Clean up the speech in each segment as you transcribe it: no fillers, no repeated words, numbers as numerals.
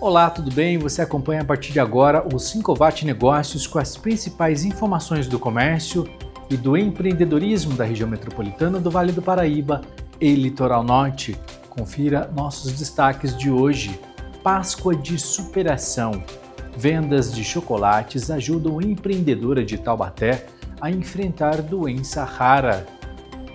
Olá, tudo bem? Você acompanha a partir de agora o 5watt Negócios com as principais informações do comércio e do empreendedorismo da região metropolitana do Vale do Paraíba e Litoral Norte. Confira nossos destaques de hoje. Páscoa de superação. Vendas de chocolates ajudam a empreendedora de Taubaté a enfrentar doença rara.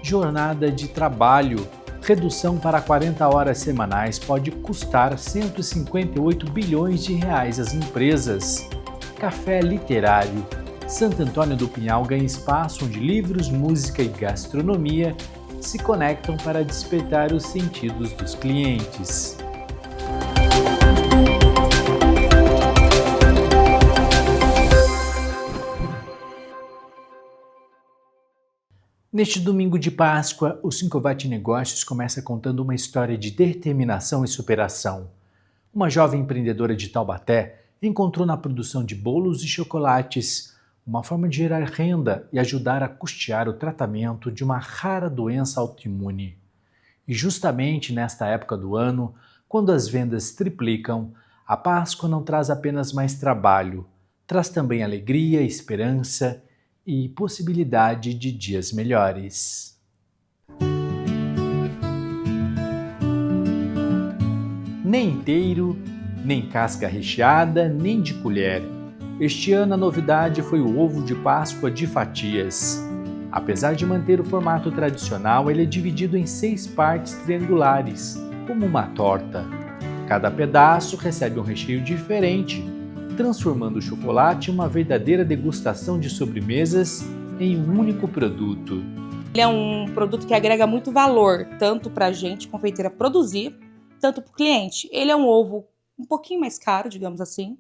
Jornada de trabalho. Redução para 40 horas semanais pode custar 158 bilhões de reais às empresas. Café literário. Santo Antônio do Pinhal ganha espaço onde livros, música e gastronomia se conectam para despertar os sentidos dos clientes. Neste domingo de Páscoa, o 5watt Negócios começa contando uma história de determinação e superação. Uma jovem empreendedora de Taubaté encontrou na produção de bolos e chocolates uma forma de gerar renda e ajudar a custear o tratamento de uma rara doença autoimune. E justamente nesta época do ano, quando as vendas triplicam, a Páscoa não traz apenas mais trabalho, traz também alegria, esperança e possibilidade de dias melhores. Nem inteiro, nem casca recheada, nem de colher. Este ano a novidade foi o ovo de Páscoa de fatias. Apesar de manter o formato tradicional, ele é dividido em 6 partes triangulares, como uma torta. Cada pedaço recebe um recheio diferente, transformando o chocolate em uma verdadeira degustação de sobremesas em um único produto. Ele é um produto que agrega muito valor, tanto para a gente, confeiteira, produzir, tanto para o cliente. Ele é um ovo um pouquinho mais caro, digamos assim,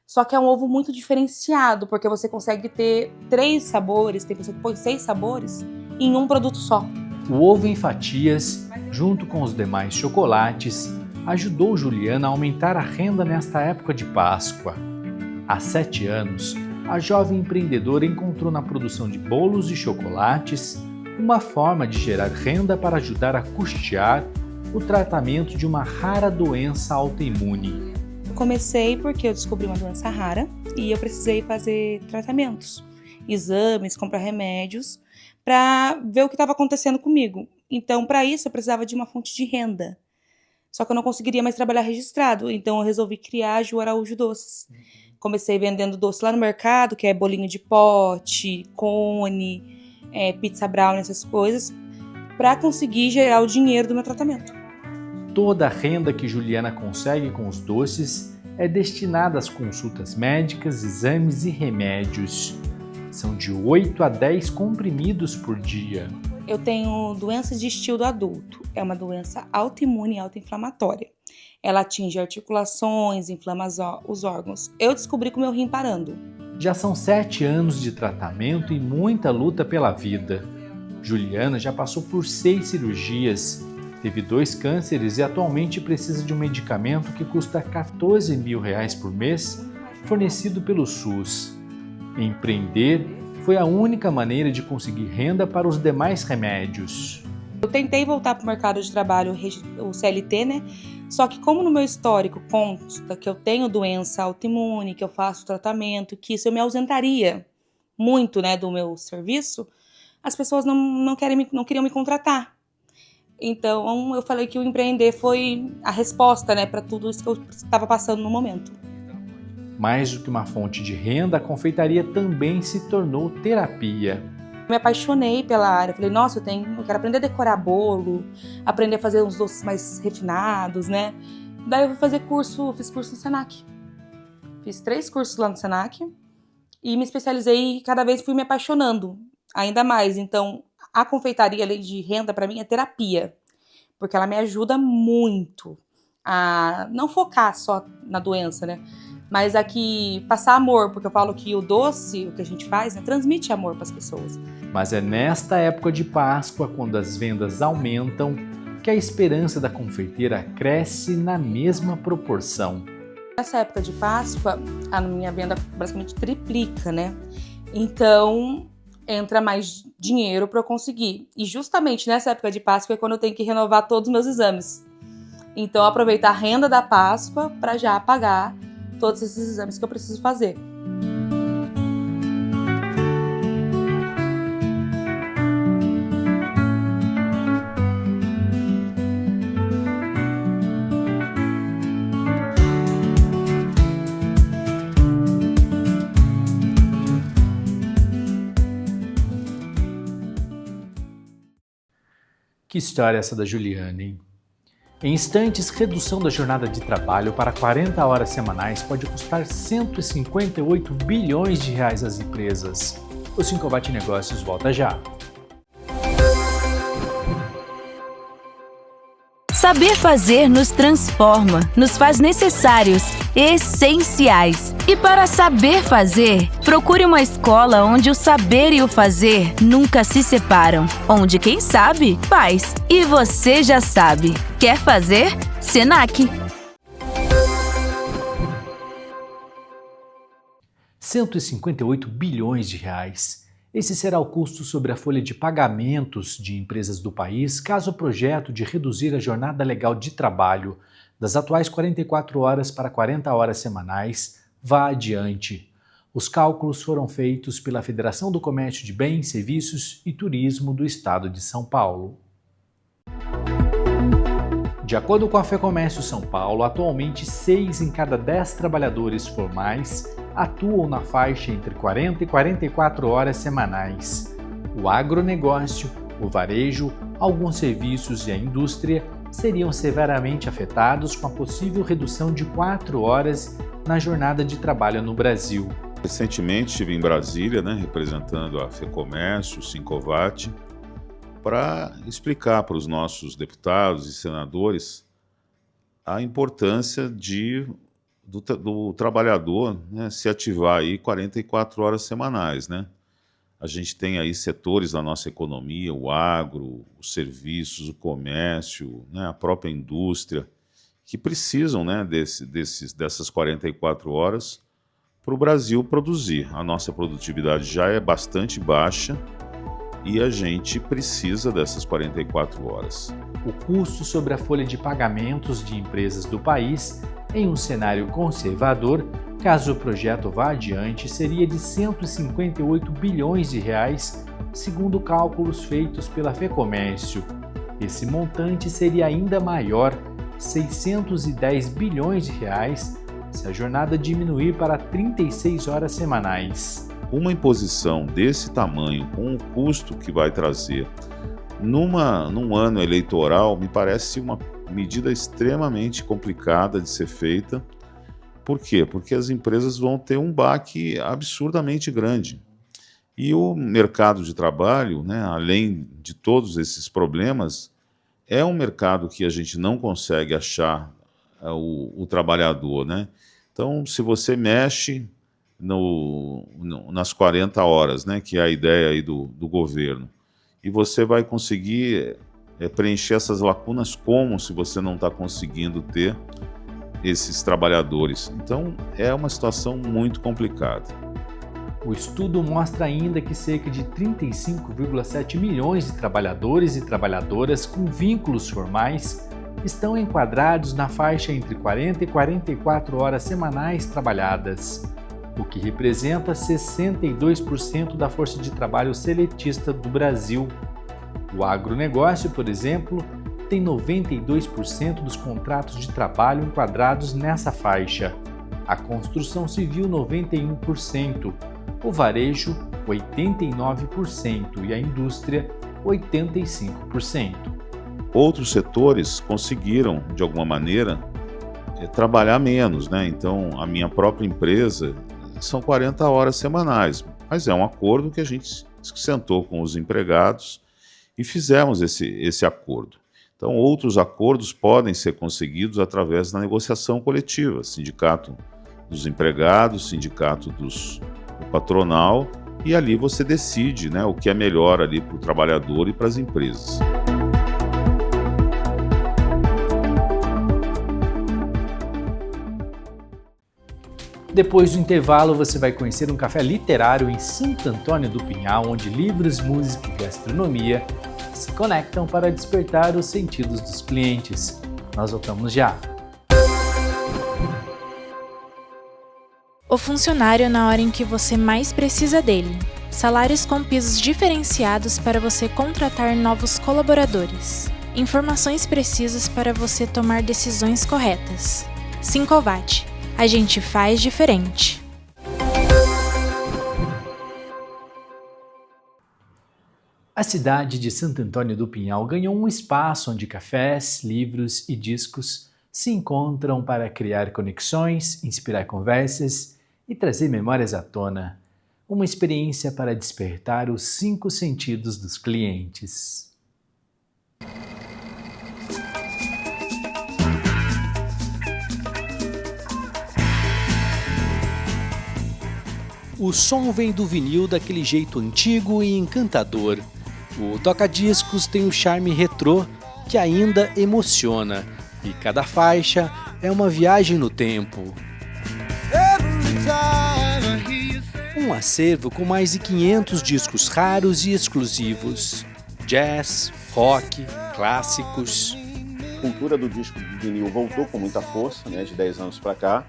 só que é um ovo muito diferenciado, porque você consegue ter 3 sabores, tem pessoa que põe 6 sabores, em um produto só. O ovo em fatias, junto com os demais chocolates, ajudou Juliana a aumentar a renda nesta época de Páscoa. Há 7 anos, a jovem empreendedora encontrou na produção de bolos e chocolates uma forma de gerar renda para ajudar a custear o tratamento de uma rara doença autoimune. Comecei porque eu descobri uma doença rara e eu precisei fazer tratamentos, exames, comprar remédios para ver o que estava acontecendo comigo. Então, para isso, eu precisava de uma fonte de renda. Só que eu não conseguiria mais trabalhar registrado, então eu resolvi criar a Ju Araújo Doces. Comecei vendendo doce lá no mercado, que é bolinho de pote, cone, pizza brownie, essas coisas, para conseguir gerar o dinheiro do meu tratamento. Toda a renda que Juliana consegue com os doces é destinada às consultas médicas, exames e remédios. São de 8 a 10 comprimidos por dia. Eu tenho doença de estilo adulto. É uma doença autoimune e autoinflamatória. Ela atinge articulações, inflama os órgãos. Eu descobri com o meu rim parando. Já são 7 anos de tratamento e muita luta pela vida. Juliana já passou por 6 cirurgias, teve 2 cânceres e atualmente precisa de um medicamento que custa R$14 mil por mês, fornecido pelo SUS. Empreender foi a única maneira de conseguir renda para os demais remédios. Eu tentei voltar para o mercado de trabalho, o CLT, né? Só que como no meu histórico consta que eu tenho doença autoimune, que eu faço tratamento, que isso eu me ausentaria muito, né, do meu serviço, as pessoas não queriam me contratar. Então eu falei que o empreender foi a resposta, né, para tudo isso que eu estava passando no momento. Mais do que uma fonte de renda, a confeitaria também se tornou terapia. Me apaixonei pela área, falei, nossa, eu quero aprender a decorar bolo, aprender a fazer uns doces mais refinados, né? Daí eu fui fazer fiz curso no Senac. Fiz 3 cursos lá no Senac e me especializei e cada vez fui me apaixonando ainda mais. Então, a confeitaria, além de renda, para mim é terapia, porque ela me ajuda muito a não focar só na doença, né? Mas aqui passar amor, porque eu falo que o doce, o que a gente faz, né, transmite amor para as pessoas. Mas é nesta época de Páscoa, quando as vendas aumentam, que a esperança da confeiteira cresce na mesma proporção. Nessa época de Páscoa, a minha venda basicamente triplica, né? Então, entra mais dinheiro para eu conseguir. E justamente nessa época de Páscoa é quando eu tenho que renovar todos os meus exames. Então, aproveitar a renda da Páscoa para já pagar todos esses exames que eu preciso fazer. Que história essa da Juliana, hein? Em instantes, redução da jornada de trabalho para 40 horas semanais pode custar 158 bilhões de reais às empresas. O 5 Watt Negócios volta já. Saber fazer nos transforma, nos faz necessários, essenciais. E para saber fazer, procure uma escola onde o saber e o fazer nunca se separam. Onde quem sabe, faz. E você já sabe. Quer fazer? Senac. 158 bilhões de reais. Esse será o custo sobre a folha de pagamentos de empresas do país caso o projeto de reduzir a jornada legal de trabalho das atuais 44 horas para 40 horas semanais vá adiante. Os cálculos foram feitos pela Federação do Comércio de Bens, Serviços e Turismo do Estado de São Paulo. De acordo com a FEComércio São Paulo, atualmente 6 em cada 10 trabalhadores formais atuam na faixa entre 40 e 44 horas semanais. O agronegócio, o varejo, alguns serviços e a indústria seriam severamente afetados com a possível redução de 4 horas na jornada de trabalho no Brasil. Recentemente estive em Brasília, representando a FEComércio, o 5 Watt, para explicar para os nossos deputados e senadores a importância do trabalhador se ativar aí 44 horas semanais. A gente tem aí setores da nossa economia, o agro, os serviços, o comércio, a própria indústria, que precisam dessas 44 horas para o Brasil produzir. A nossa produtividade já é bastante baixa e a gente precisa dessas 44 horas. O custo sobre a folha de pagamentos de empresas do país, em um cenário conservador, caso o projeto vá adiante, seria de 158 bilhões de reais, segundo cálculos feitos pela FEComércio. Esse montante seria ainda maior, 610 bilhões de reais, se a jornada diminuir para 36 horas semanais. Uma imposição desse tamanho, com o custo que vai trazer num ano eleitoral, me parece uma medida extremamente complicada de ser feita. Por quê? Porque as empresas vão ter um baque absurdamente grande. E o mercado de trabalho, além de todos esses problemas, é um mercado que a gente não consegue achar o trabalhador. Então, se você mexe nas 40 horas, que é a ideia aí do governo, e você vai conseguir preencher essas lacunas como se você não está conseguindo ter esses trabalhadores. Então, é uma situação muito complicada. O estudo mostra ainda que cerca de 35,7 milhões de trabalhadores e trabalhadoras com vínculos formais estão enquadrados na faixa entre 40 e 44 horas semanais trabalhadas, o que representa 62% da força de trabalho seletista do Brasil. O agronegócio, por exemplo, tem 92% dos contratos de trabalho enquadrados nessa faixa. A construção civil, 91%, o varejo, 89% e a indústria, 85%. Outros setores conseguiram, de alguma maneira, trabalhar menos. Então, a minha própria empresa são 40 horas semanais, mas é um acordo que a gente sentou com os empregados e fizemos esse acordo. Então, outros acordos podem ser conseguidos através da negociação coletiva, sindicato dos empregados, sindicato do patronal, e ali você decide o que é melhor ali para o trabalhador e para as empresas. Depois do intervalo, você vai conhecer um café literário em Santo Antônio do Pinhal, onde livros, música e gastronomia se conectam para despertar os sentidos dos clientes. Nós voltamos já. O funcionário na hora em que você mais precisa dele. Salários com pisos diferenciados para você contratar novos colaboradores. Informações precisas para você tomar decisões corretas. Sincovat. A gente faz diferente. A cidade de Santo Antônio do Pinhal ganhou um espaço onde cafés, livros e discos se encontram para criar conexões, inspirar conversas e trazer memórias à tona. Uma experiência para despertar os 5 sentidos dos clientes. O som vem do vinil daquele jeito antigo e encantador. O toca-discos tem um charme retrô que ainda emociona, e cada faixa é uma viagem no tempo. Um acervo com mais de 500 discos raros e exclusivos. Jazz, rock, clássicos. A cultura do disco de vinil voltou com muita força, né, de 10 anos para cá.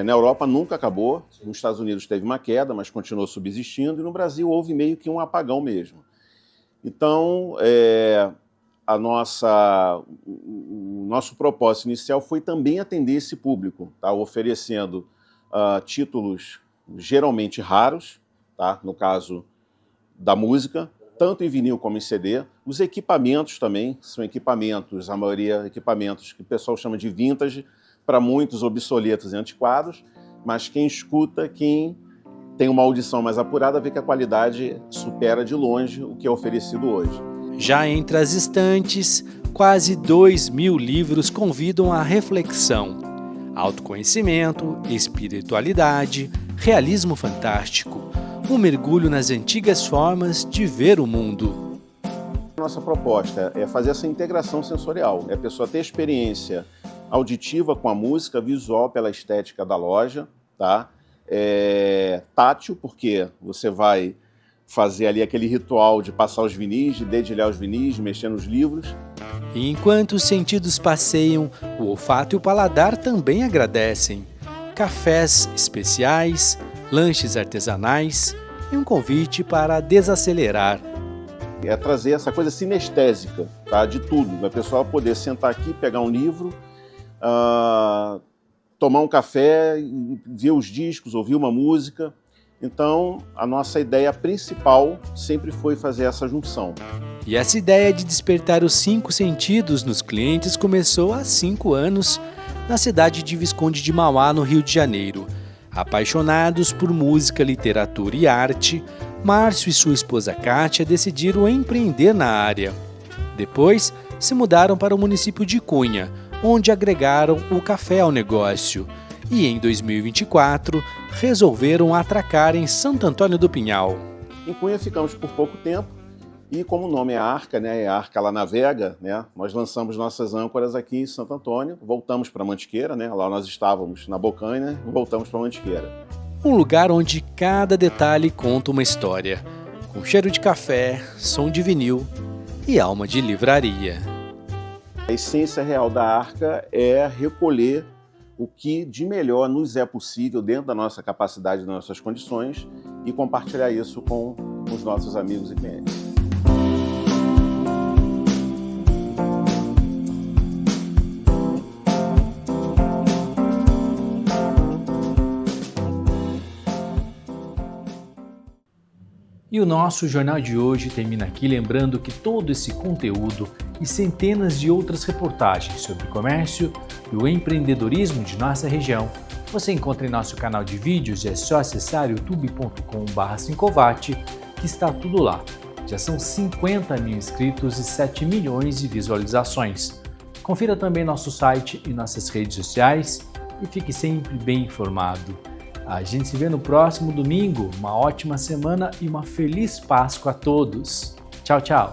Na Europa nunca acabou, nos Estados Unidos teve uma queda, mas continuou subsistindo, e no Brasil houve meio que um apagão mesmo. Então, o nosso propósito inicial foi também atender esse público, tá? Oferecendo títulos geralmente raros, tá? No caso da música, tanto em vinil como em CD. Os equipamentos também são equipamentos, a maioria equipamentos que o pessoal chama de vintage, para muitos obsoletos e antiquados, mas quem escuta, quem tem uma audição mais apurada, vê que a qualidade supera de longe o que é oferecido hoje. Já entre as estantes, quase 2.000 livros convidam à reflexão. Autoconhecimento, espiritualidade, realismo fantástico, um mergulho nas antigas formas de ver o mundo. Nossa proposta é fazer essa integração sensorial, é a pessoa ter experiência auditiva com a música, visual pela estética da loja, tá? Tátil, porque você vai fazer ali aquele ritual de passar os vinis, de dedilhar os vinis, de mexer nos livros. E enquanto os sentidos passeiam, o olfato e o paladar também agradecem. Cafés especiais, lanches artesanais e um convite para desacelerar. É trazer essa coisa sinestésica, tá? De tudo. A pessoa poder sentar aqui, pegar um livro, tomar um café, ver os discos, ouvir uma música. Então, a nossa ideia principal sempre foi fazer essa junção. E essa ideia de despertar os 5 sentidos nos clientes começou há 5 anos na cidade de Visconde de Mauá, no Rio de Janeiro. Apaixonados por música, literatura e arte, Márcio e sua esposa Kátia decidiram empreender na área. Depois, se mudaram para o município de Cunha, onde agregaram o café ao negócio. E em 2024, resolveram atracar em Santo Antônio do Pinhal. Em Cunha ficamos por pouco tempo e como o nome é Arca, né, a Arca ela navega, né, nós lançamos nossas âncoras aqui em Santo Antônio, voltamos para Mantiqueira, né, lá nós estávamos na Bocaina, voltamos para Mantiqueira. Um lugar onde cada detalhe conta uma história, com cheiro de café, som de vinil e alma de livraria. A essência real da Arca é recolher o que de melhor nos é possível dentro da nossa capacidade, das nossas condições e compartilhar isso com os nossos amigos e clientes. E o nosso jornal de hoje termina aqui lembrando que todo esse conteúdo e centenas de outras reportagens sobre o comércio e o empreendedorismo de nossa região você encontra em nosso canal de vídeos e é só acessar youtube.com/Sincovat que está tudo lá. Já são 50 mil inscritos e 7 milhões de visualizações. Confira também nosso site e nossas redes sociais e fique sempre bem informado. A gente se vê no próximo domingo. Uma ótima semana e uma feliz Páscoa a todos. Tchau, tchau!